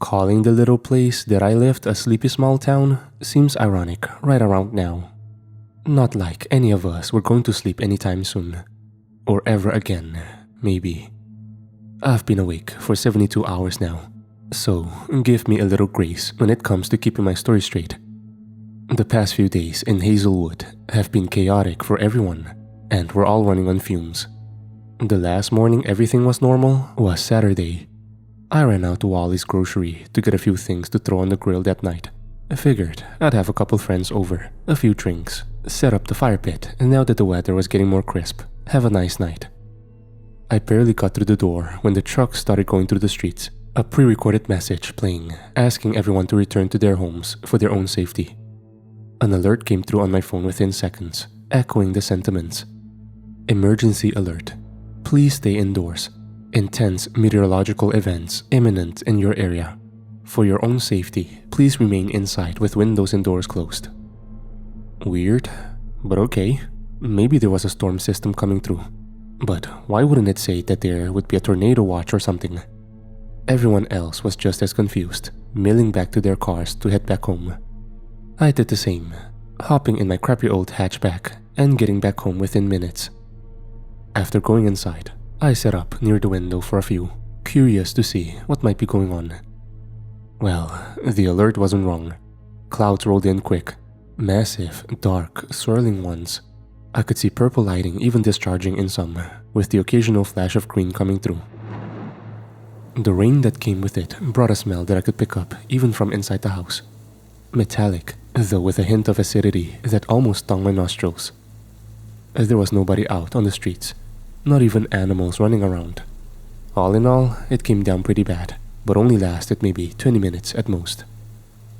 Calling the little place that I lived a sleepy small town seems ironic right around now. Not like any of us were going to sleep anytime soon. Or ever again, maybe. I've been awake for 72 hours now, so give me a little grace when it comes to keeping my story straight. The past few days in Hazelwood have been chaotic for everyone, and we're all running on fumes. The last morning everything was normal was Saturday. I ran out to Wally's grocery to get a few things to throw on the grill that night. I figured I'd have a couple friends over, a few drinks, set up the fire pit, and now that the weather was getting more crisp, have a nice night. I barely got through the door when the truck started going through the streets, a pre-recorded message playing, asking everyone to return to their homes for their own safety. An alert came through on my phone within seconds, echoing the sentiments. Emergency alert. Please stay indoors. Intense meteorological events imminent in your area. For your own safety, please remain inside with windows and doors closed. Weird, but okay. Maybe there was a storm system coming through. But why wouldn't it say that there would be a tornado watch or something? Everyone else was just as confused, milling back to their cars to head back home. I did the same, hopping in my crappy old hatchback and getting back home within minutes. After going inside, I sat up near the window for a few, curious to see what might be going on. Well, the alert wasn't wrong. Clouds rolled in quick, massive, dark, swirling ones. I could see purple lighting even discharging in some, with the occasional flash of green coming through. The rain that came with it brought a smell that I could pick up even from inside the house. Metallic, though with a hint of acidity that almost stung my nostrils. There was nobody out on the streets, not even animals running around. All in all, it came down pretty bad, but only lasted maybe 20 minutes at most.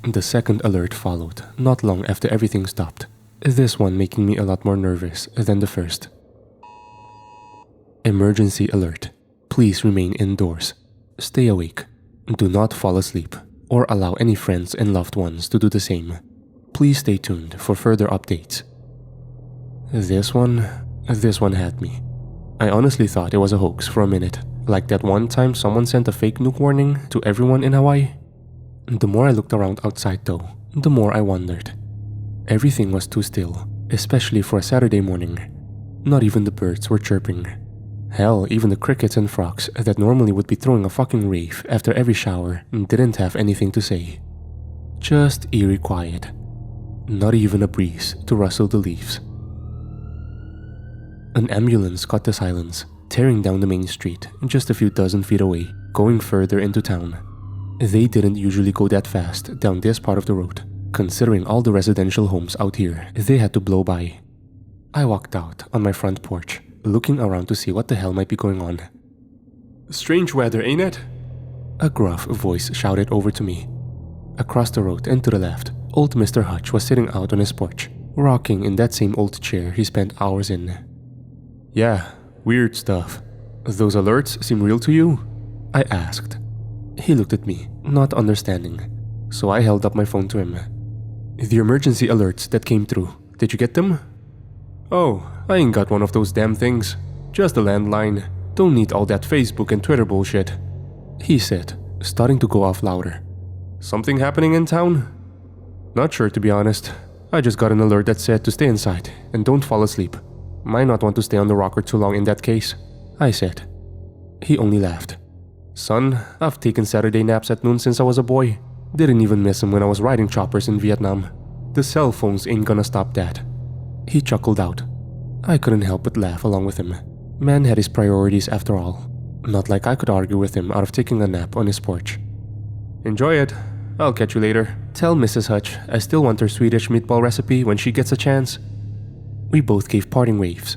The second alert followed not long after everything stopped, this one making me a lot more nervous than the first. Emergency alert. Please remain indoors. Stay awake. Do not fall asleep or allow any friends and loved ones to do the same. Please stay tuned for further updates. This one had me. I honestly thought it was a hoax for a minute, like that one time someone sent a fake nuke warning to everyone in Hawaii. The more I looked around outside though, the more I wondered. Everything was too still, especially for a Saturday morning. Not even the birds were chirping. Hell, even the crickets and frogs that normally would be throwing a fucking rave after every shower didn't have anything to say. Just eerie quiet. Not even a breeze to rustle the leaves. An ambulance cut the silence, tearing down the main street just a few dozen feet away, going further into town. They didn't usually go that fast down this part of the road, considering all the residential homes out here they had to blow by. I walked out on my front porch, looking around to see what the hell might be going on. Strange weather, ain't it? A gruff voice shouted over to me. Across the road and to the left, old Mr. Hutch was sitting out on his porch, rocking in that same old chair he spent hours in. Yeah, weird stuff. Those alerts seem real to you? I asked. He looked at me, not understanding, so I held up my phone to him. The emergency alerts that came through, did you get them? Oh, I ain't got one of those damn things. Just a landline. Don't need all that Facebook and Twitter bullshit, he said, starting to go off louder. Something happening in town? Not sure, to be honest. I just got an alert that said to stay inside and don't fall asleep. Might not want to stay on the rocker too long in that case, I said. He only laughed. Son, I've taken Saturday naps at noon since I was a boy. Didn't even miss them when I was riding choppers in Vietnam. The cell phones ain't gonna stop that. He chuckled out. I couldn't help but laugh along with him. Man had his priorities after all. Not like I could argue with him out of taking a nap on his porch. Enjoy it. I'll catch you later. Tell Mrs. Hutch I still want her Swedish meatball recipe when she gets a chance. We both gave parting waves.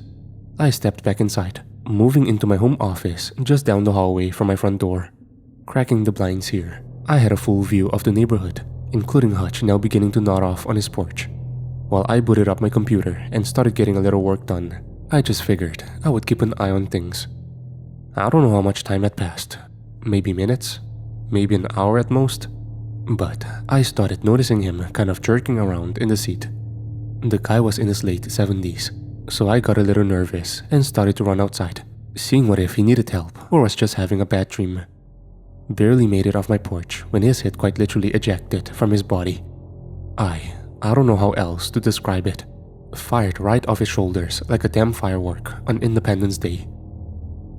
I stepped back inside, moving into my home office just down the hallway from my front door. Cracking the blinds here, I had a full view of the neighborhood, including Hutch now beginning to nod off on his porch. While I booted up my computer and started getting a little work done, I just figured I would keep an eye on things. I don't know how much time had passed. Maybe minutes? Maybe an hour at most? But I started noticing him kind of jerking around in the seat. The guy was in his late 70s, so I got a little nervous and started to run outside, seeing what if he needed help or was just having a bad dream. barely made it off my porch when his head quite literally ejected from his body. I don't know how else to describe it. Fired right off his shoulders like a damn firework on Independence Day.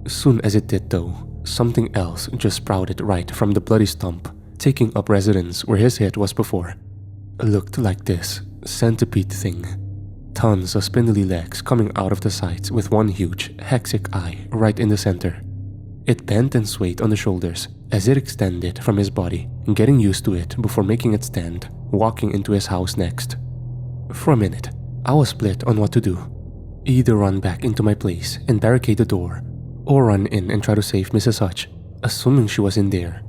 Soon as it did though, something else just sprouted right from the bloody stump, taking up residence where his head was before. Looked like this centipede thing. Tons of spindly legs coming out of the sides with one huge, hexic eye right in the center. It bent and swayed on the shoulders as it extended from his body, getting used to it before making it stand, walking into his house next. For a minute, I was split on what to do. Either run back into my place and barricade the door, or run in and try to save Mrs. Hutch, assuming she was in there.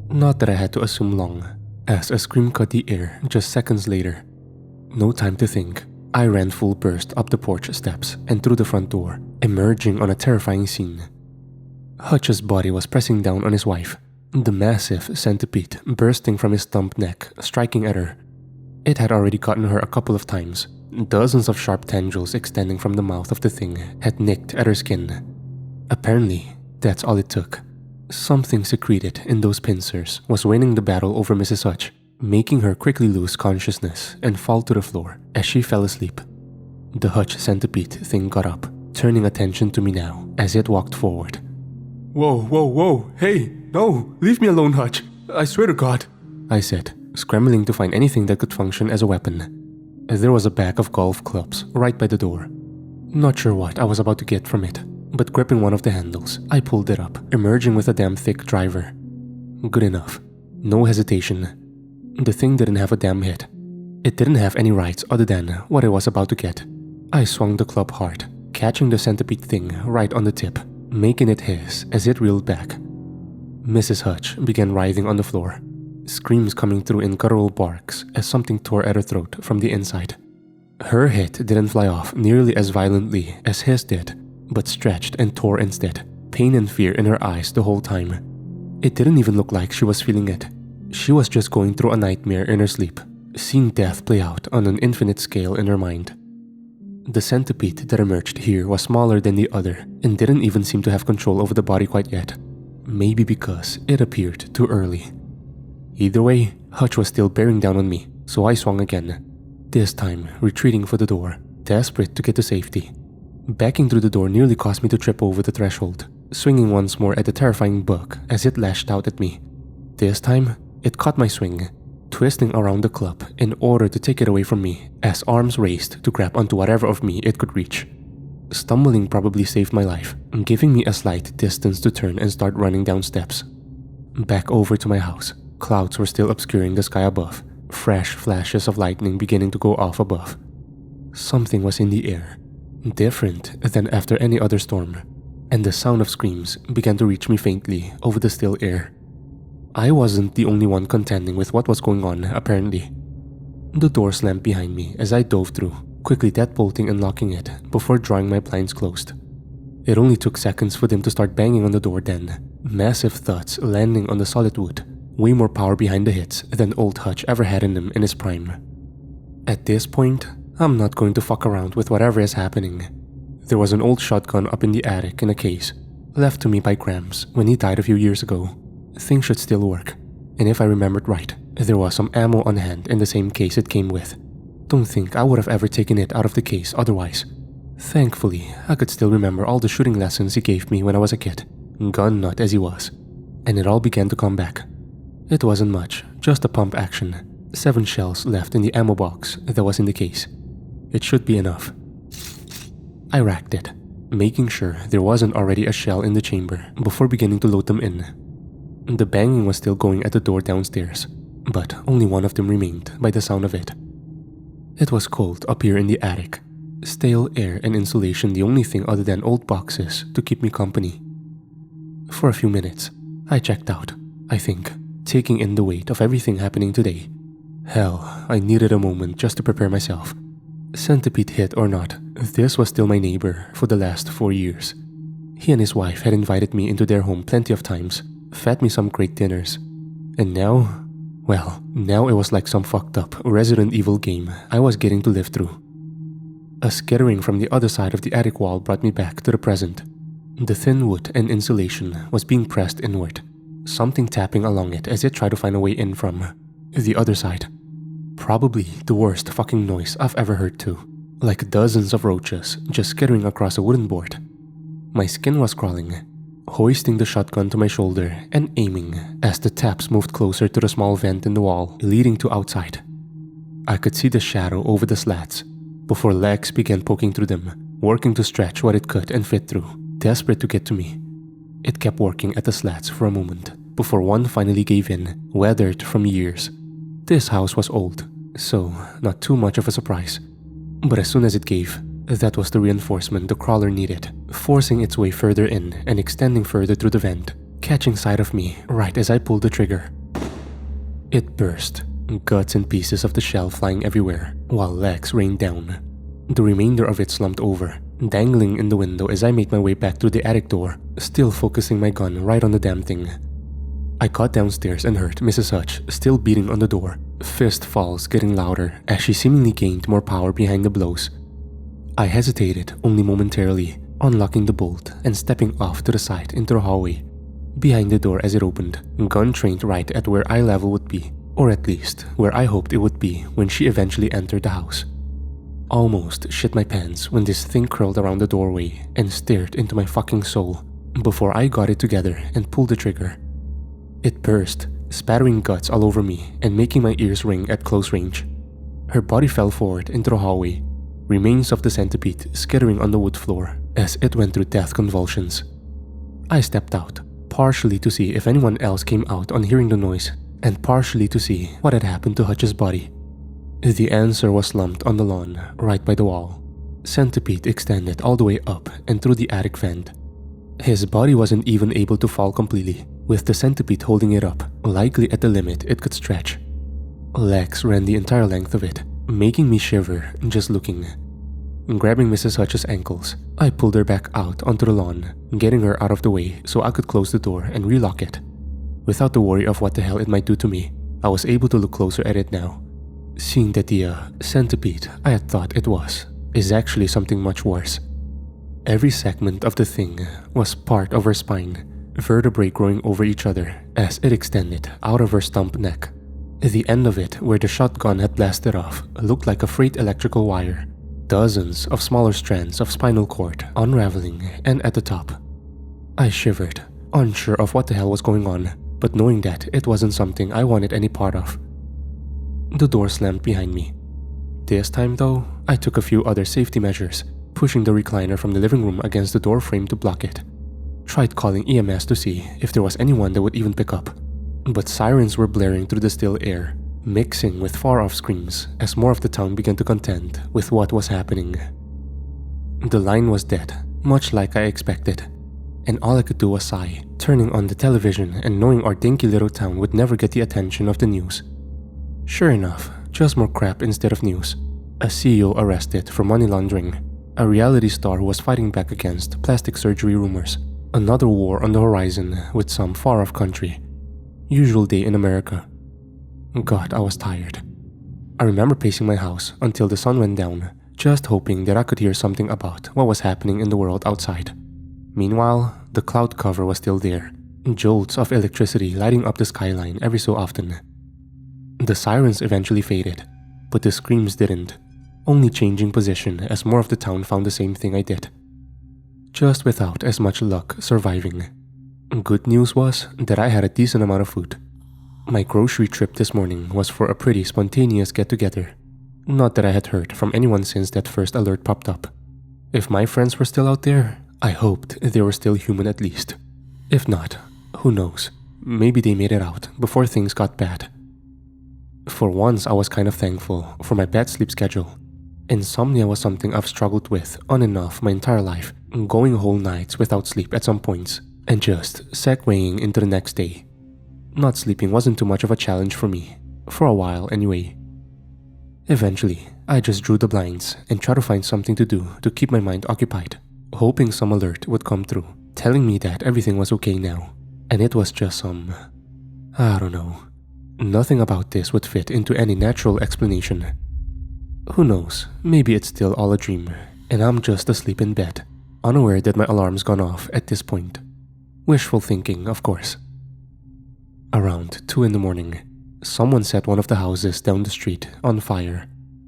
Not that I had to assume long, as a scream cut the air just seconds later. No time to think. I ran full burst up the porch steps and through the front door, emerging on a terrifying scene. Hutch's body was pressing down on his wife, the massive centipede bursting from his stump neck, striking at her. It had already gotten her a couple of times. Dozens of sharp tendrils extending from the mouth of the thing had nicked at her skin. Apparently, that's all it took. Something secreted in those pincers was winning the battle over Mrs. Hutch, making her quickly lose consciousness and fall to the floor as she fell asleep. The Hutch centipede thing got up, turning attention to me now as it walked forward. Whoa, hey, no, leave me alone, Hutch. I swear to God, I said, scrambling to find anything that could function as a weapon. There was a bag of golf clubs right by the door. Not sure what I was about to get from it, but gripping one of the handles, I pulled it up, emerging with a damn thick driver. Good enough. No hesitation. The thing didn't have a damn hit. It didn't have any rights other than what I was about to get. I swung the club hard, catching the centipede thing right on the tip, making it hiss as it reeled back. Mrs. Hutch began writhing on the floor, screams coming through in guttural barks as something tore at her throat from the inside. Her head didn't fly off nearly as violently as his did, but stretched and tore instead, pain and fear in her eyes the whole time. It didn't even look like she was feeling it. She was just going through a nightmare in her sleep, seeing death play out on an infinite scale in her mind. The centipede that emerged here was smaller than the other and didn't even seem to have control over the body quite yet. Maybe because it appeared too early. Either way, Hutch was still bearing down on me, so I swung again, this time retreating for the door, desperate to get to safety. Backing through the door nearly caused me to trip over the threshold, swinging once more at the terrifying bug as it lashed out at me. This time, it caught my swing, twisting around the club in order to take it away from me as arms raced to grab onto whatever of me it could reach. Stumbling probably saved my life, giving me a slight distance to turn and start running down steps. Back over to my house, clouds were still obscuring the sky above, fresh flashes of lightning beginning to go off above. Something was in the air, different than after any other storm, and the sound of screams began to reach me faintly over the still air. I wasn't the only one contending with what was going on, apparently. The door slammed behind me as I dove through, quickly deadbolting and locking it before drawing my blinds closed. It only took seconds for them to start banging on the door then, massive thuds landing on the solid wood, way more power behind the hits than old Hutch ever had in him in his prime. At this point, I'm not going to fuck around with whatever is happening. There was an old shotgun up in the attic in a case, left to me by Gramps when he died a few years ago. Things should still work, and if I remembered right, there was some ammo on hand in the same case it came with. Don't think I would have ever taken it out of the case otherwise. Thankfully, I could still remember all the shooting lessons he gave me when I was a kid, gun nut as he was, and it all began to come back. It wasn't much, just a pump action, 7 shells left in the ammo box that was in the case. It should be enough. I racked it, making sure there wasn't already a shell in the chamber before beginning to load them in. The banging was still going at the door downstairs, but only one of them remained by the sound of it. It was cold up here in the attic, stale air and insulation the only thing other than old boxes to keep me company. For a few minutes, I checked out, I think, taking in the weight of everything happening today. Hell, I needed a moment just to prepare myself. Centipede hit or not, this was still my neighbor for the last 4 years. He and his wife had invited me into their home plenty of times, fed me some great dinners. And now, well, now it was like some fucked up Resident Evil game I was getting to live through. A skittering from the other side of the attic wall brought me back to the present. The thin wood and insulation was being pressed inward, something tapping along it as it tried to find a way in from the other side. Probably the worst fucking noise I've ever heard too. Like dozens of roaches just skittering across a wooden board. My skin was crawling, hoisting the shotgun to my shoulder and aiming as the taps moved closer to the small vent in the wall leading to outside. I could see the shadow over the slats before legs began poking through them, working to stretch what it could and fit through, desperate to get to me. It kept working at the slats for a moment before one finally gave in, weathered from years. This house was old, so not too much of a surprise. But as soon as it gave, that was the reinforcement the crawler needed, forcing its way further in and extending further through the vent, catching sight of me right as I pulled the trigger. It burst, guts and pieces of the shell flying everywhere, while legs rained down. The remainder of it slumped over, dangling in the window as I made my way back through the attic door, still focusing my gun right on the damn thing. I got downstairs and heard Mrs. Hutch still beating on the door, fist falls getting louder as she seemingly gained more power behind the blows. I hesitated only momentarily, unlocking the bolt and stepping off to the side into the hallway. Behind the door as it opened, gun trained right at where eye level would be, or at least where I hoped it would be when she eventually entered the house. Almost shit my pants when this thing curled around the doorway and stared into my fucking soul before I got it together and pulled the trigger. It burst, spattering guts all over me and making my ears ring at close range. Her body fell forward into the hallway, remains of the centipede skittering on the wood floor as it went through death convulsions. I stepped out, partially to see if anyone else came out on hearing the noise, and partially to see what had happened to Hutch's body. The answer was slumped on the lawn, right by the wall. Centipede extended all the way up and through the attic vent. His body wasn't even able to fall completely, with the centipede holding it up, likely at the limit it could stretch. Legs ran the entire length of it, making me shiver just looking. Grabbing Mrs. Hutch's ankles, I pulled her back out onto the lawn, getting her out of the way so I could close the door and relock it. Without the worry of what the hell it might do to me, I was able to look closer at it now, seeing that the centipede I had thought it was is actually something much worse. Every segment of the thing was part of her spine, vertebrae growing over each other as it extended out of her stump neck. The end of it, where the shotgun had blasted off, looked like a frayed electrical wire. Dozens of smaller strands of spinal cord unraveling, and at the top. I shivered, unsure of what the hell was going on, but knowing that it wasn't something I wanted any part of. The door slammed behind me. This time though, I took a few other safety measures, pushing the recliner from the living room against the door frame to block it. Tried calling EMS to see if there was anyone that would even pick up, but sirens were blaring through the still air, mixing with far-off screams as more of the town began to contend with what was happening. The line was dead, much like I expected, and all I could do was sigh, turning on the television and knowing our dinky little town would never get the attention of the news. Sure enough, just more crap instead of news. A CEO arrested for money laundering, a reality star who was fighting back against plastic surgery rumors, another war on the horizon with some far-off country. Usual day in America. God, I was tired. I remember pacing my house until the sun went down, just hoping that I could hear something about what was happening in the world outside. Meanwhile, the cloud cover was still there, jolts of electricity lighting up the skyline every so often. The sirens eventually faded, but the screams didn't, only changing position as more of the town found the same thing I did. Just without as much luck surviving. Good news was that I had a decent amount of food. My grocery trip this morning was for a pretty spontaneous get-together. Not that I had heard from anyone since that first alert popped up. If my friends were still out there, I hoped they were still human at least. If not, who knows, maybe they made it out before things got bad. For once, I was kind of thankful for my bad sleep schedule. Insomnia was something I've struggled with on and off my entire life, going whole nights without sleep at some points, and just segueing into the next day. Not sleeping wasn't too much of a challenge for me, for a while anyway. Eventually, I just drew the blinds and tried to find something to do to keep my mind occupied, hoping some alert would come through, telling me that everything was okay now, and it was just some... I don't know. Nothing about this would fit into any natural explanation. Who knows, maybe it's still all a dream, and I'm just asleep in bed, unaware that my alarm's gone off at this point. Wishful thinking, of course. Around 2 in the morning, someone set one of the houses down the street on fire.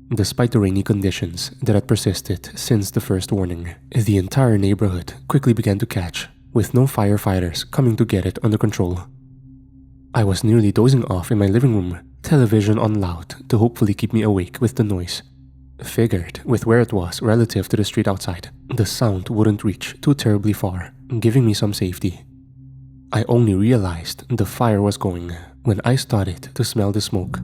Despite the rainy conditions that had persisted since the first warning, the entire neighborhood quickly began to catch, with no firefighters coming to get it under control. I was nearly dozing off in my living room, television on loud to hopefully keep me awake with the noise. Figured, with where it was relative to the street outside, the sound wouldn't reach too terribly far, giving me some safety. I only realized the fire was going when I started to smell the smoke.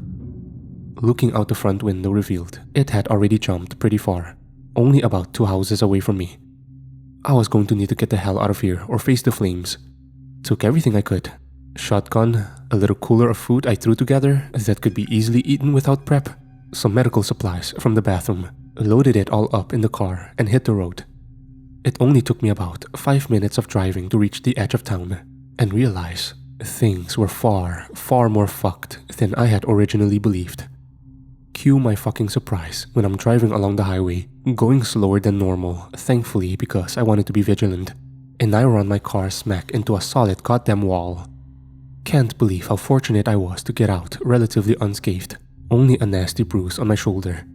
Looking out the front window revealed it had already jumped pretty far, only about 2 houses away from me. I was going to need to get the hell out of here or face the flames. Took everything I could. Shotgun, a little cooler of food I threw together that could be easily eaten without prep, some medical supplies from the bathroom, loaded it all up in the car and hit the road. It only took me about 5 minutes of driving to reach the edge of town and realize things were far, far more fucked than I had originally believed. Cue my fucking surprise when I'm driving along the highway, going slower than normal, thankfully because I wanted to be vigilant, and I run my car smack into a solid goddamn wall. Can't believe how fortunate I was to get out relatively unscathed, only a nasty bruise on my shoulder.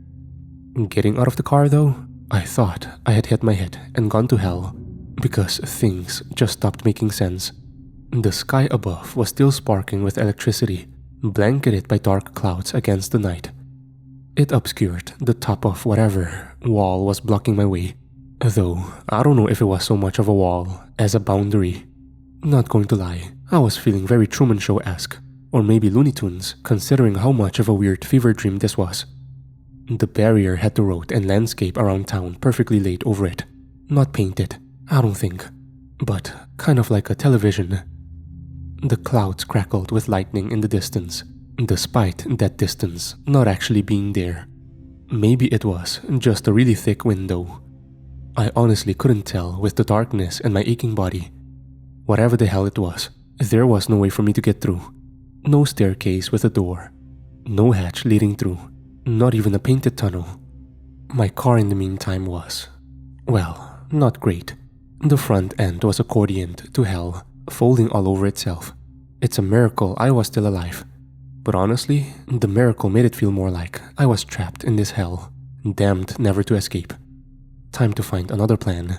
Getting out of the car though, I thought I had hit my head and gone to hell, because things just stopped making sense. The sky above was still sparkling with electricity, blanketed by dark clouds against the night. It obscured the top of whatever wall was blocking my way, though I don't know if it was so much of a wall as a boundary. Not going to lie, I was feeling very Truman Show-esque, or maybe Looney Tunes, considering how much of a weird fever dream this was. The barrier had the road and landscape around town perfectly laid over it. Not painted, I don't think, but kind of like a television. The clouds crackled with lightning in the distance, despite that distance not actually being there. Maybe it was just a really thick window. I honestly couldn't tell with the darkness and my aching body. Whatever the hell it was, there was no way for me to get through. No staircase with a door. No hatch leading through. Not even a painted tunnel. My car in the meantime was, well, not great. The front end was accordioned to hell, folding all over itself. It's a miracle I was still alive. But honestly, the miracle made it feel more like I was trapped in this hell, damned never to escape. Time to find another plan.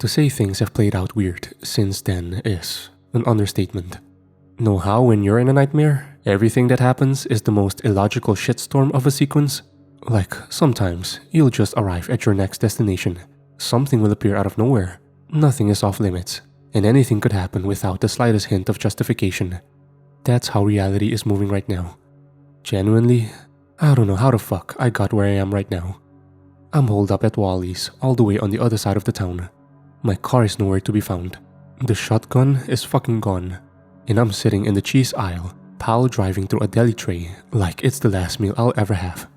To say things have played out weird since then is an understatement. Know how when you're in a nightmare, everything that happens is the most illogical shitstorm of a sequence? Like, sometimes you'll just arrive at your next destination. Something will appear out of nowhere. Nothing is off limits, and anything could happen without the slightest hint of justification. That's how reality is moving right now. Genuinely, I don't know how the fuck I got where I am right now. I'm holed up at Wally's, all the way on the other side of the town. My car is nowhere to be found. The shotgun is fucking gone, and I'm sitting in the cheese aisle, pal driving through a deli tray like it's the last meal I'll ever have.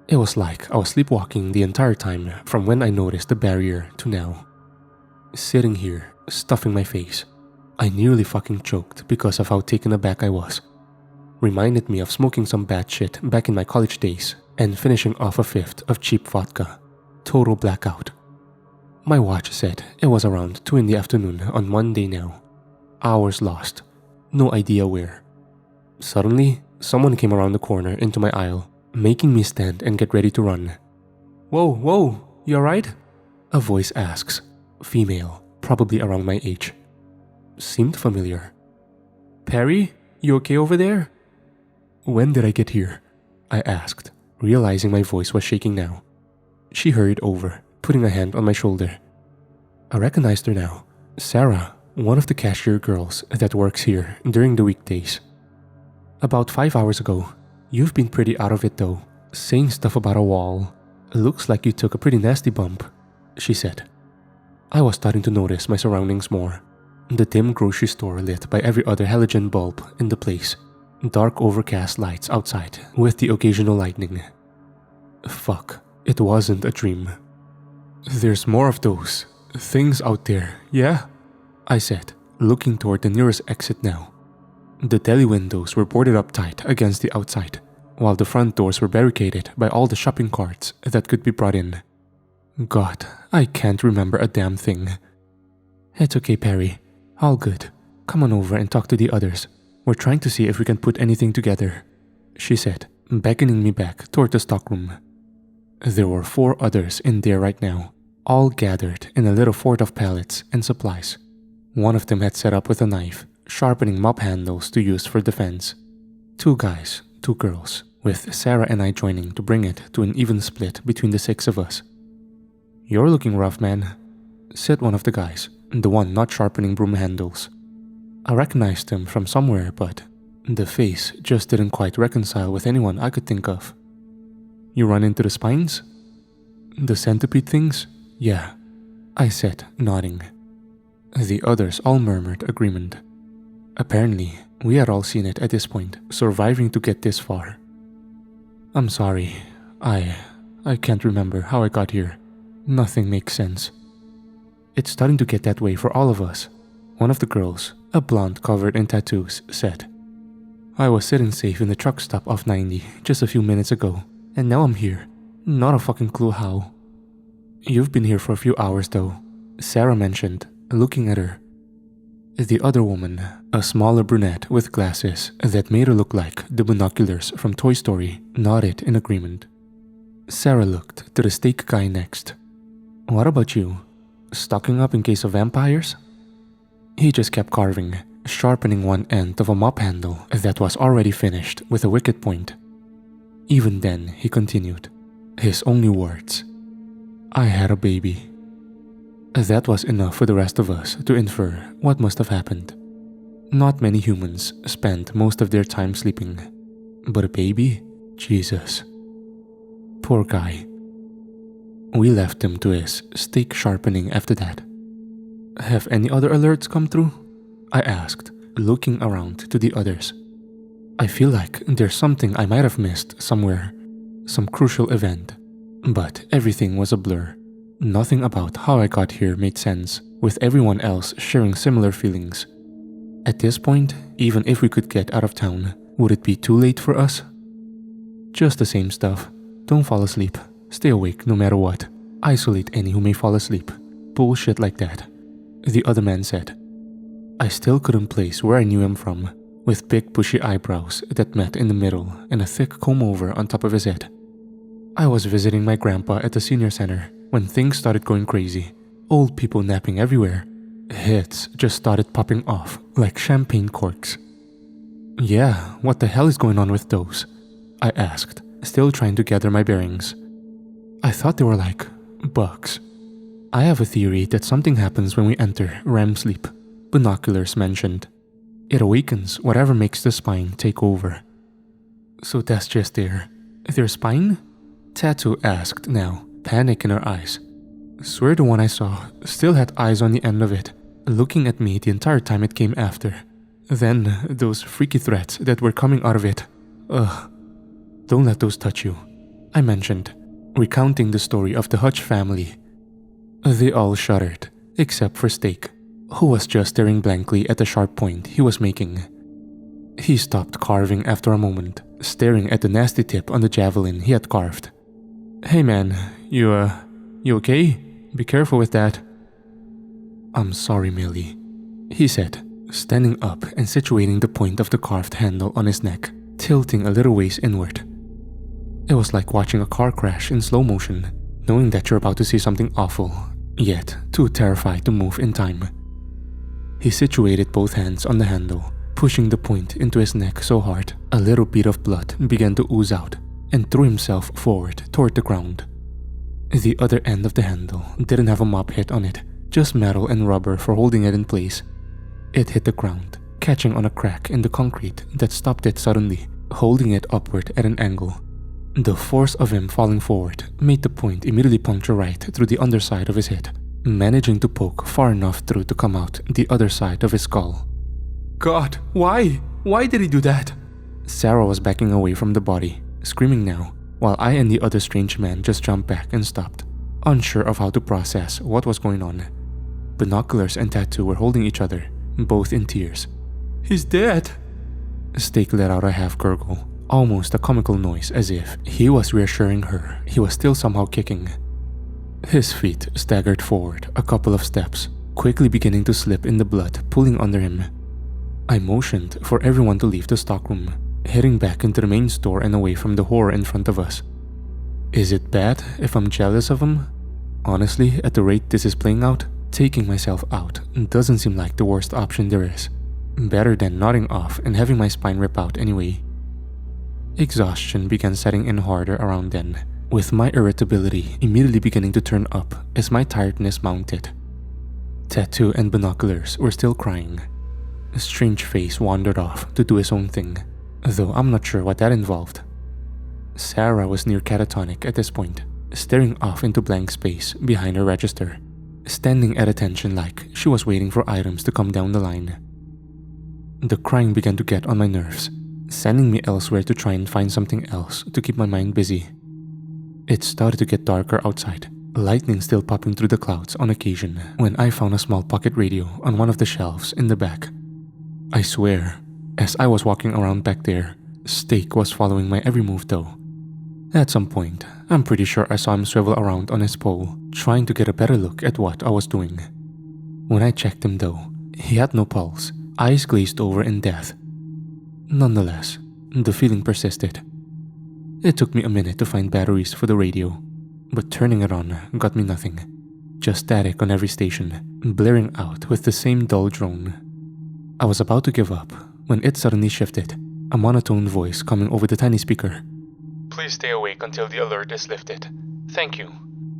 It was like I was sleepwalking the entire time from when I noticed the barrier to now. Sitting here, stuffing my face, I nearly fucking choked because of how taken aback I was. Reminded me of smoking some bad shit back in my college days and finishing off a fifth of cheap vodka. Total blackout. My watch said it was around 2 in the afternoon on Monday now. Hours lost. No idea where. Suddenly, someone came around the corner into my aisle, making me stand and get ready to run. Whoa, you alright? A voice asks. Female, probably around my age. Seemed familiar. Perry, you okay over there? When did I get here? I asked, realizing my voice was shaking now. She hurried over, putting a hand on my shoulder. I recognized her now. Sarah, one of the cashier girls that works here during the weekdays. About 5 hours ago. You've been pretty out of it though, saying stuff about a wall. Looks like you took a pretty nasty bump, she said. I was starting to notice my surroundings more. The dim grocery store lit by every other halogen bulb in the place. Dark overcast lights outside with the occasional lightning. Fuck, it wasn't a dream. There's more of those things out there, yeah? I said, looking toward the nearest exit now. The deli windows were boarded up tight against the outside, while the front doors were barricaded by all the shopping carts that could be brought in. God, I can't remember a damn thing. It's okay, Perry. All good. "Come on over and talk to the others. We're trying to see if we can put anything together," she said, beckoning me back toward the stockroom. There were 4 others in there right now, all gathered in a little fort of pallets and supplies. One of them had set up with a knife, sharpening mop handles to use for defense. 2 guys, 2 girls, with Sarah and I joining to bring it to an even split between the 6 of us. "You're looking rough, man," said one of the guys, the one not sharpening broom handles. I recognized him from somewhere, but the face just didn't quite reconcile with anyone I could think of. "You run into the spines? The centipede things?" "Yeah," I said, nodding. The others all murmured agreement. Apparently, we had all seen it at this point, surviving to get this far. "I'm sorry. I can't remember how I got here. Nothing makes sense." "It's starting to get that way for all of us," one of the girls, a blonde covered in tattoos, said. "I was sitting safe in the truck stop off 90 just a few minutes ago, and now I'm here. Not a fucking clue how." "You've been here for a few hours though," Sarah mentioned, looking at her. The other woman, a smaller brunette with glasses that made her look like the binoculars from Toy Story, nodded in agreement. Sarah looked to the steak guy next. "What about you? Stocking up in case of vampires?" He just kept carving, sharpening one end of a mop handle that was already finished with a wicked point. Even then, he continued, his only words, "I had a baby." That was enough for the rest of us to infer what must have happened. Not many humans spend most of their time sleeping, but a baby? Jesus. Poor guy. We left him to his steak sharpening after that. "Have any other alerts come through?" I asked, looking around to the others. I feel like there's something I might have missed somewhere, some crucial event, but everything was a blur. Nothing about how I got here made sense, with everyone else sharing similar feelings. At this point, even if we could get out of town, would it be too late for us? "Just the same stuff. Don't fall asleep. Stay awake no matter what. Isolate any who may fall asleep. Bullshit like that," the other man said. I still couldn't place where I knew him from, with big bushy eyebrows that met in the middle and a thick comb-over on top of his head. I was visiting my grandpa at the senior center when things started going crazy. Old people napping everywhere. Heads just started popping off like champagne corks. "Yeah, what the hell is going on with those?" I asked, still trying to gather my bearings. "I thought they were like bugs." "I have a theory that something happens when we enter REM sleep," Binoculars mentioned. "It awakens whatever makes the spine take over." "So that's just their spine?" Tattoo asked now, panic in her eyes. Swear the one I saw still had eyes on the end of it, looking at me the entire time it came after. Then those freaky threats that were coming out of it. Ugh. "Don't let those touch you," I mentioned, recounting the story of the Hutch family. They all shuddered, except for Steak, who was just staring blankly at the sharp point he was making. He stopped carving after a moment, staring at the nasty tip on the javelin he had carved. "Hey man, you okay? Be careful with that." "I'm sorry, Millie," he said, standing up and situating the point of the carved handle on his neck, tilting a little ways inward. It was like watching a car crash in slow motion, knowing that you're about to see something awful, yet too terrified to move in time. He situated both hands on the handle, pushing the point into his neck so hard a little bit of blood began to ooze out, and threw himself forward toward the ground. The other end of the handle didn't have a mop hit on it, just metal and rubber for holding it in place. It hit the ground, catching on a crack in the concrete that stopped it suddenly, holding it upward at an angle. The force of him falling forward made the point immediately puncture right through the underside of his head, managing to poke far enough through to come out the other side of his skull. "God, why? Why did he do that?" Sarah was backing away from the body, screaming now, while I and the other strange man just jumped back and stopped, unsure of how to process what was going on. Binoculars and Tattoo were holding each other, both in tears. "He's dead!" Steak let out a half gurgle, almost a comical noise as if he was reassuring her he was still somehow kicking. His feet staggered forward a couple of steps, quickly beginning to slip in the blood pooling under him. I motioned for everyone to leave the stockroom, heading back into the main store and away from the horror in front of us. Is it bad if I'm jealous of him? Honestly, at the rate this is playing out, taking myself out doesn't seem like the worst option there is. Better than nodding off and having my spine rip out anyway. Exhaustion began setting in harder around then, with my irritability immediately beginning to turn up as my tiredness mounted. Tattoo and binoculars were still crying. A strange face wandered off to do his own thing, though I'm not sure what that involved. Sarah was near catatonic at this point, staring off into blank space behind her register, standing at attention like she was waiting for items to come down the line. The crying began to get on my nerves, sending me elsewhere to try and find something else to keep my mind busy. It started to get darker outside, lightning still popping through the clouds on occasion when I found a small pocket radio on one of the shelves in the back. I swear, as I was walking around back there, Steak was following my every move though. At some point, I'm pretty sure I saw him swivel around on his pole, trying to get a better look at what I was doing. When I checked him though, he had no pulse, eyes glazed over in death. Nonetheless, the feeling persisted. It took me a minute to find batteries for the radio, but turning it on got me nothing. Just static on every station, blaring out with the same dull drone. I was about to give up when it suddenly shifted, a monotone voice coming over the tiny speaker. Please stay awake until the alert is lifted. Thank you.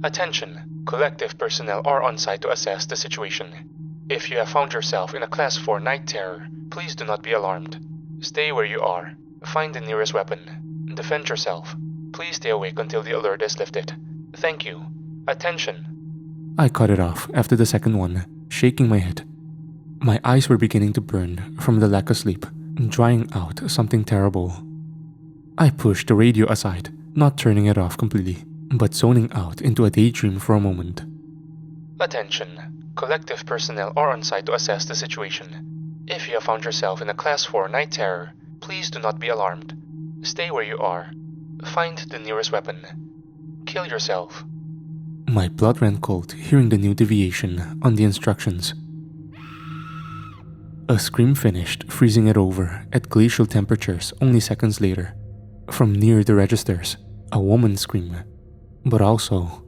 Attention, collective personnel are on site to assess the situation. If you have found yourself in a Class 4 night terror, please do not be alarmed. Stay where you are. Find the nearest weapon. Defend yourself. Please stay awake until the alert is lifted. Thank you. Attention. I cut it off after the second one, shaking my head. My eyes were beginning to burn from the lack of sleep, drying out something terrible. I pushed the radio aside, not turning it off completely, but zoning out into a daydream for a moment. Attention. Collective personnel are on site to assess the situation. If you have found yourself in a Class 4 night terror, please do not be alarmed. Stay where you are. Find the nearest weapon. Kill yourself. My blood ran cold hearing the new deviation on the instructions. A scream finished freezing it over at glacial temperatures only seconds later. From near the registers, a woman's scream. But also,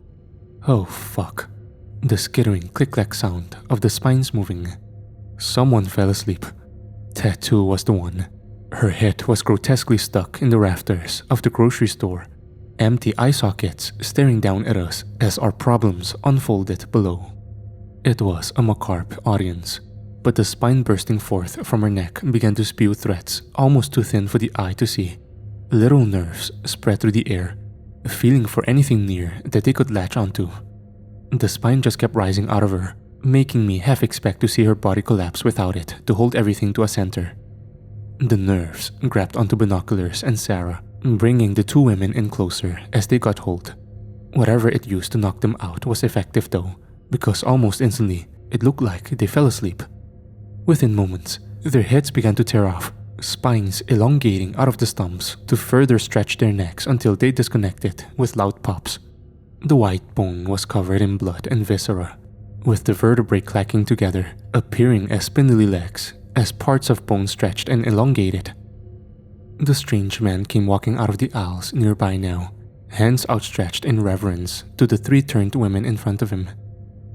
oh fuck, the skittering click-clack sound of the spines moving. Someone fell asleep. Tattoo was the one. Her head was grotesquely stuck in the rafters of the grocery store, empty eye sockets staring down at us as our problems unfolded below. It was a macabre audience, but the spine bursting forth from her neck began to spew threats almost too thin for the eye to see. Little nerves spread through the air, feeling for anything near that they could latch onto. The spine just kept rising out of her, making me half expect to see her body collapse without it to hold everything to a center. The nerves grabbed onto binoculars and Sarah, bringing the two women in closer as they got hold. Whatever it used to knock them out was effective though, because almost instantly it looked like they fell asleep. Within moments, their heads began to tear off, spines elongating out of the stumps to further stretch their necks until they disconnected with loud pops. The white bone was covered in blood and viscera, with the vertebrae clacking together, appearing as spindly legs as parts of bone stretched and elongated. The strange man came walking out of the aisles nearby now, hands outstretched in reverence to the three turned women in front of him.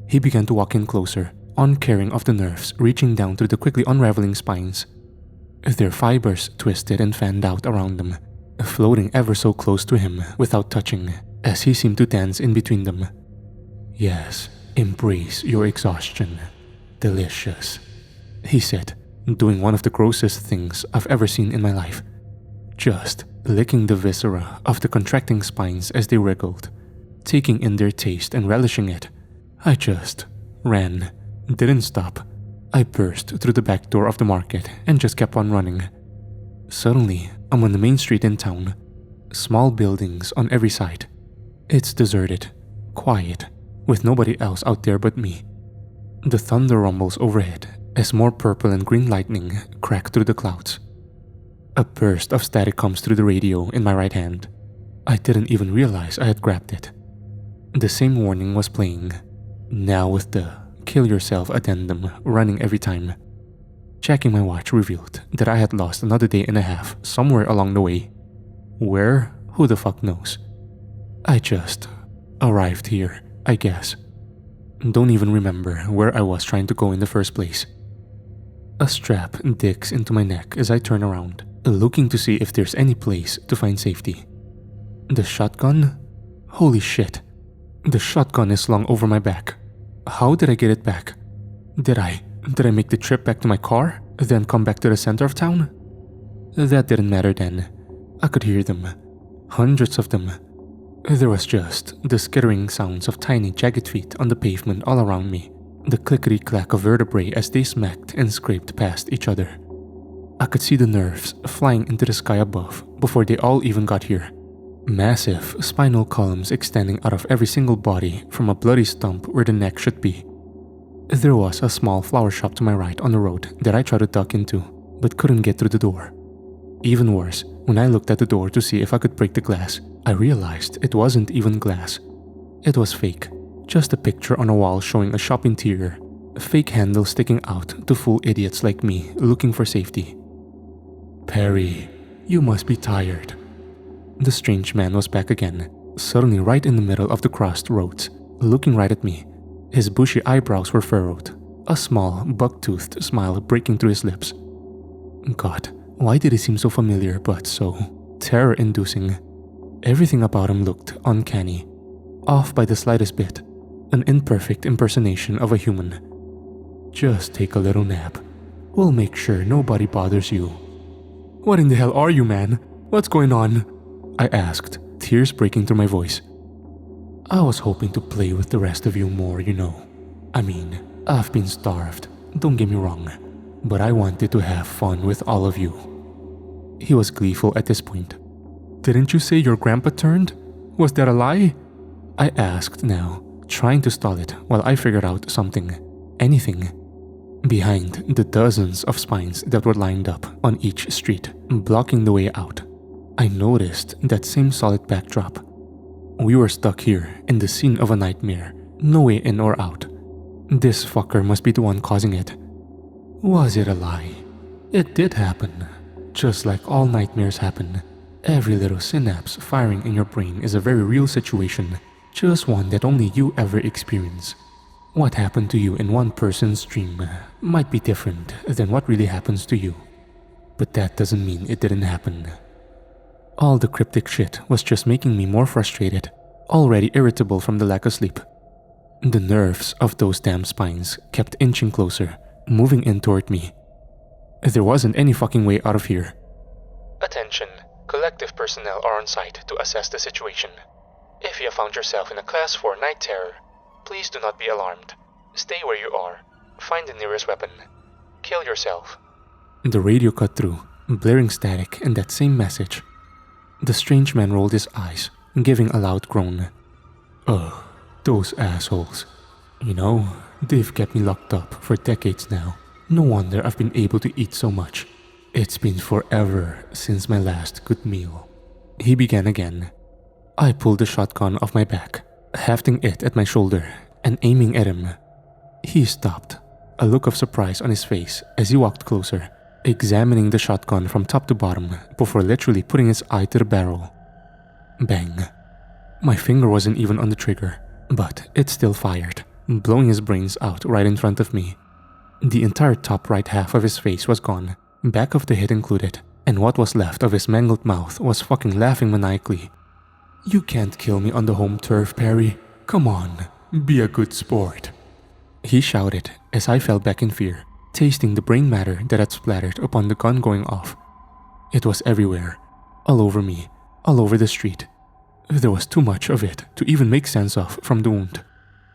He began to walk in closer, uncaring of the nerves reaching down through the quickly unraveling spines. Their fibers twisted and fanned out around them, floating ever so close to him without touching, as he seemed to dance in between them. Yes, embrace your exhaustion. Delicious, he said, doing one of the grossest things I've ever seen in my life. Just licking the viscera of the contracting spines as they wriggled, taking in their taste and relishing it. I just ran, didn't stop. I burst through the back door of the market and just kept on running. Suddenly, I'm on the main street in town. Small buildings on every side. It's deserted, quiet, with nobody else out there but me. The thunder rumbles overhead as more purple and green lightning crack through the clouds. A burst of static comes through the radio in my right hand. I didn't even realize I had grabbed it. The same warning was playing, now with the kill yourself addendum running every time. Checking my watch revealed that I had lost another day and a half somewhere along the way. Where? Who the fuck knows? I just arrived here, I guess. Don't even remember where I was trying to go in the first place. A strap digs into my neck as I turn around, looking to see if there's any place to find safety. The shotgun? Holy shit. The shotgun is slung over my back. How did I get it back? Did I make the trip back to my car, then come back to the center of town? That didn't matter then. I could hear them. Hundreds of them. There was just the skittering sounds of tiny jagged feet on the pavement all around me. The clickety-clack of vertebrae as they smacked and scraped past each other. I could see the nerves flying into the sky above before they all even got here. Massive spinal columns extending out of every single body from a bloody stump where the neck should be. There was a small flower shop to my right on the road that I tried to duck into, but couldn't get through the door. Even worse, when I looked at the door to see if I could break the glass, I realized it wasn't even glass. It was fake, just a picture on a wall showing a shop interior, a fake handle sticking out to fool idiots like me looking for safety. Perry, you must be tired. The strange man was back again, suddenly right in the middle of the crossed roads, looking right at me. His bushy eyebrows were furrowed, a small, buck-toothed smile breaking through his lips. God, why did he seem so familiar but so terror-inducing? Everything about him looked uncanny, off by the slightest bit, an imperfect impersonation of a human. Just take a little nap. We'll make sure nobody bothers you. What in the hell are you, man? What's going on? I asked, tears breaking through my voice. I was hoping to play with the rest of you more, you know. I mean, I've been starved, don't get me wrong, but I wanted to have fun with all of you. He was gleeful at this point. Didn't you say your grandpa turned? Was that a lie? I asked now, trying to stall it while I figured out something, anything. Behind the dozens of spines that were lined up on each street, blocking the way out, I noticed that same solid backdrop. We were stuck here in the scene of a nightmare, no way in or out. This fucker must be the one causing it. Was it a lie? It did happen. Just like all nightmares happen. Every little synapse firing in your brain is a very real situation, just one that only you ever experience. What happened to you in one person's dream might be different than what really happens to you. But that doesn't mean it didn't happen. All the cryptic shit was just making me more frustrated, already irritable from the lack of sleep. The nerves of those damn spines kept inching closer, moving in toward me. There wasn't any fucking way out of here. Attention. Collective personnel are on site to assess the situation. If you have found yourself in a Class 4 night terror, please do not be alarmed. Stay where you are. Find the nearest weapon. Kill yourself. The radio cut through, blaring static and that same message. The strange man rolled his eyes, giving a loud groan. Oh, those assholes. You know, they've kept me locked up for decades now. No wonder I've been able to eat so much. It's been forever since my last good meal. He began again. I pulled the shotgun off my back, hefting it at my shoulder and aiming at him. He stopped, a look of surprise on his face as he walked closer, examining the shotgun from top to bottom before literally putting his eye to the barrel. Bang. My finger wasn't even on the trigger, but it still fired, blowing his brains out right in front of me. The entire top right half of his face was gone, back of the head included, and what was left of his mangled mouth was fucking laughing maniacally. You can't kill me on the home turf, Perry. Come on, be a good sport. He shouted as I fell back in fear, tasting the brain matter that had splattered upon the gun going off. It was everywhere, all over me, all over the street. There was too much of it to even make sense of from the wound.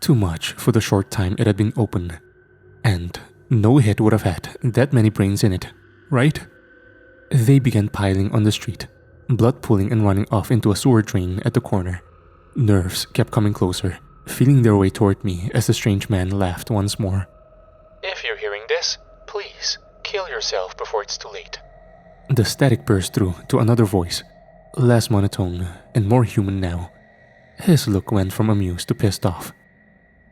Too much for the short time it had been open. And no hit would have had that many brains in it, right? They began piling on the street, blood pooling and running off into a sewer drain at the corner. Nerves kept coming closer, feeling their way toward me as the strange man laughed once more. If you're hearing this, please, kill yourself before it's too late. The static burst through to another voice, less monotone and more human now. His look went from amused to pissed off.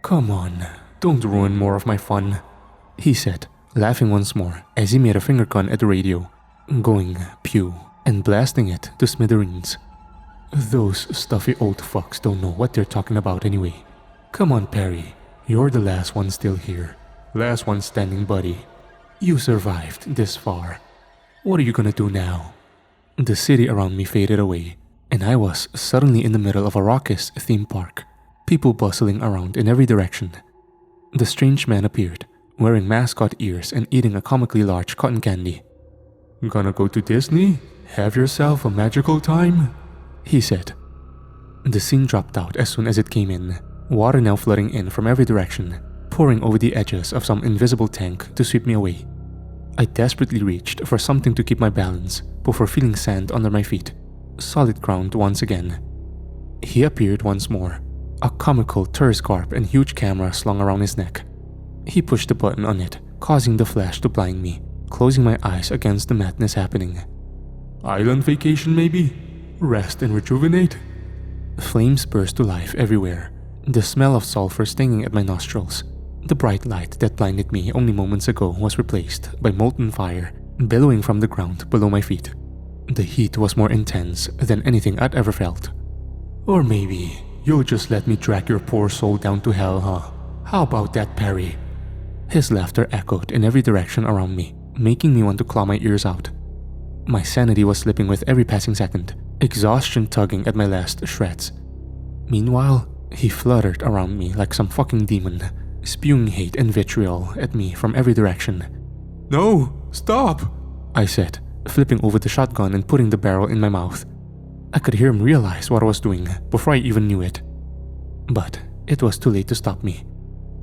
Come on, don't ruin more of my fun, he said, laughing once more as he made a finger gun at the radio, going pew and blasting it to smithereens. Those stuffy old fucks don't know what they're talking about anyway. Come on, Perry. You're the last one still here. Last one standing, buddy. You survived this far. What are you gonna do now? The city around me faded away, and I was suddenly in the middle of a raucous theme park, people bustling around in every direction. The strange man appeared, wearing mascot ears and eating a comically large cotton candy. Gonna go to Disney? Have yourself a magical time? He said. The scene dropped out as soon as it came in, water now flooding in from every direction, pouring over the edges of some invisible tank to sweep me away. I desperately reached for something to keep my balance before feeling sand under my feet, solid ground once again. He appeared once more, a comical tourist garb and huge camera slung around his neck. He pushed the button on it, causing the flash to blind me, closing my eyes against the madness happening. Island vacation maybe? Rest and rejuvenate? Flames burst to life everywhere, the smell of sulfur stinging at my nostrils. The bright light that blinded me only moments ago was replaced by molten fire billowing from the ground below my feet. The heat was more intense than anything I'd ever felt. Or maybe you'll just let me drag your poor soul down to hell, huh? How about that, Perry? His laughter echoed in every direction around me, making me want to claw my ears out. My sanity was slipping with every passing second, exhaustion tugging at my last shreds. Meanwhile, he fluttered around me like some fucking demon, spewing hate and vitriol at me from every direction. No, stop, I said, flipping over the shotgun and putting the barrel in my mouth. I could hear him realize what I was doing before I even knew it. But it was too late to stop me.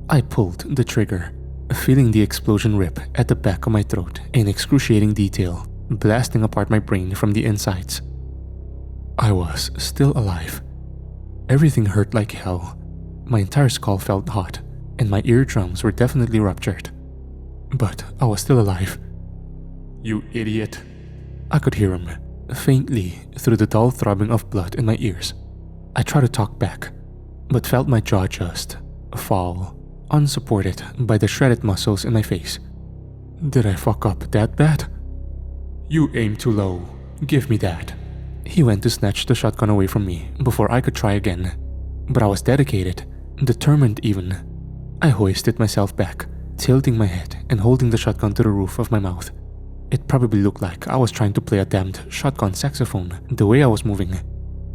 I pulled the trigger, feeling the explosion rip at the back of my throat in excruciating detail, blasting apart my brain from the insides. I was still alive. Everything hurt like hell. My entire skull felt hot, and my eardrums were definitely ruptured. But I was still alive. You idiot. I could hear him, faintly through the dull throbbing of blood in my ears. I tried to talk back, but felt my jaw just fall, unsupported by the shredded muscles in my face. Did I fuck up that bad? You aimed too low. Give me that. He went to snatch the shotgun away from me before I could try again. But I was dedicated, determined even. I hoisted myself back, tilting my head and holding the shotgun to the roof of my mouth. It probably looked like I was trying to play a damned shotgun saxophone the way I was moving.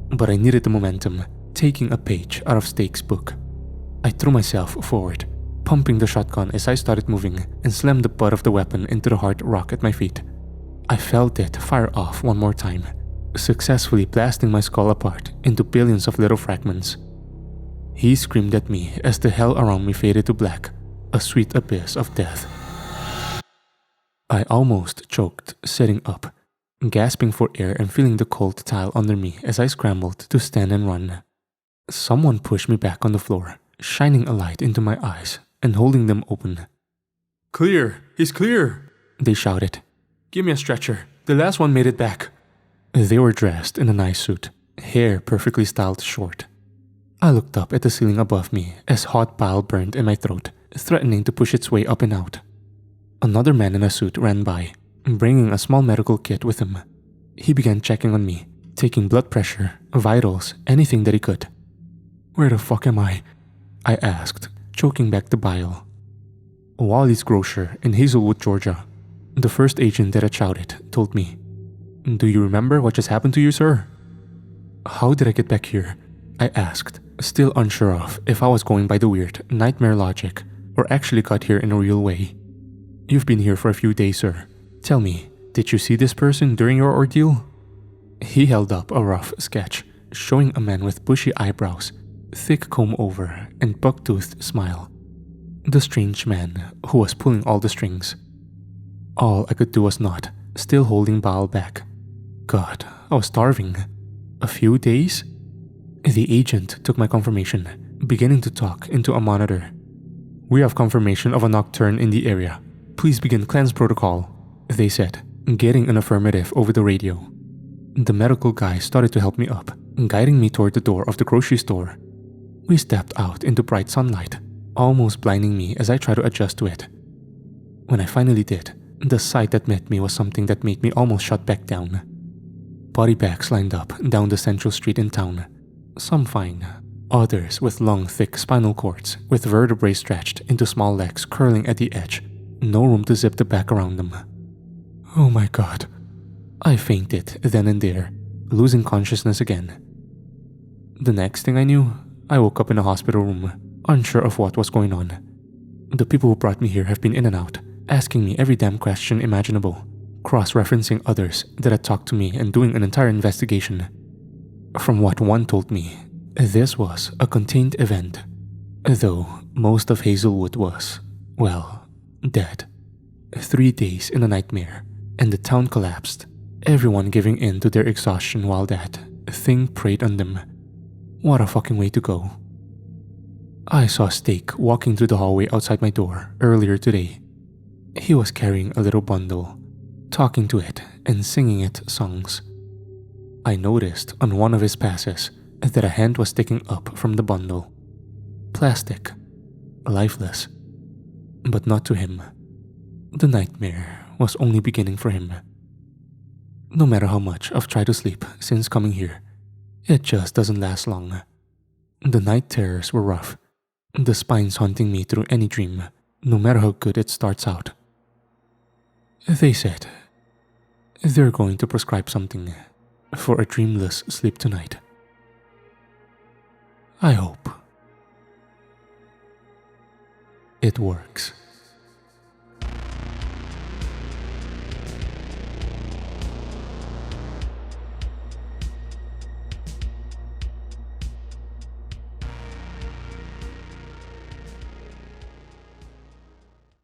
But I needed the momentum, taking a page out of Steak's book. I threw myself forward, pumping the shotgun as I started moving and slammed the butt of the weapon into the hard rock at my feet. I felt it fire off one more time, successfully blasting my skull apart into billions of little fragments. He screamed at me as the hell around me faded to black, a sweet abyss of death. I almost choked sitting up, gasping for air and feeling the cold tile under me as I scrambled to stand and run. Someone pushed me back on the floor, shining a light into my eyes and holding them open. Clear! He's clear! They shouted. Give me a stretcher. The last one made it back. They were dressed in a nice suit, hair perfectly styled short. I looked up at the ceiling above me as hot bile burned in my throat, threatening to push its way up and out. Another man in a suit ran by, bringing a small medical kit with him. He began checking on me, taking blood pressure, vitals, anything that he could. Where the fuck am I? I asked, choking back the bile. Wally's grocer in Hazelwood, Georgia. The first agent that had shouted told me. Do you remember what just happened to you, sir? How did I get back here? I asked, still unsure of if I was going by the weird nightmare logic or actually got here in a real way. You've been here for a few days, sir. Tell me, did you see this person during your ordeal? He held up a rough sketch, showing a man with bushy eyebrows, thick comb-over, and buck-toothed smile. The strange man who was pulling all the strings. All I could do was nod, still holding bile back. God, I was starving. A few days? The agent took my confirmation, beginning to talk into a monitor. We have confirmation of a nocturne in the area. Please begin cleanse protocol, they said, getting an affirmative over the radio. The medical guy started to help me up, guiding me toward the door of the grocery store. We stepped out into bright sunlight, almost blinding me as I tried to adjust to it. When I finally did, the sight that met me was something that made me almost shut back down. Body bags lined up down the central street in town. Some fine, others with long, thick spinal cords with vertebrae stretched into small legs curling at the edge. No room to zip the back around them. Oh my god. I fainted then and there, losing consciousness again. The next thing I knew, I woke up in a hospital room, unsure of what was going on. The people who brought me here have been in and out, asking me every damn question imaginable, cross-referencing others that had talked to me and doing an entire investigation. From what one told me, this was a contained event, though most of Hazelwood was, well, dead. 3 days in a nightmare, and the town collapsed, everyone giving in to their exhaustion while that thing preyed on them. What a fucking way to go. I saw Steak walking through the hallway outside my door earlier today. He was carrying a little bundle, talking to it and singing it songs. I noticed on one of his passes that a hand was sticking up from the bundle. Plastic. Lifeless. But not to him. The nightmare was only beginning for him. No matter how much I've tried to sleep since coming here, it just doesn't last long. The night terrors were rough, the spines haunting me through any dream, no matter how good it starts out. They said they're going to prescribe something for a dreamless sleep tonight. I hope it works.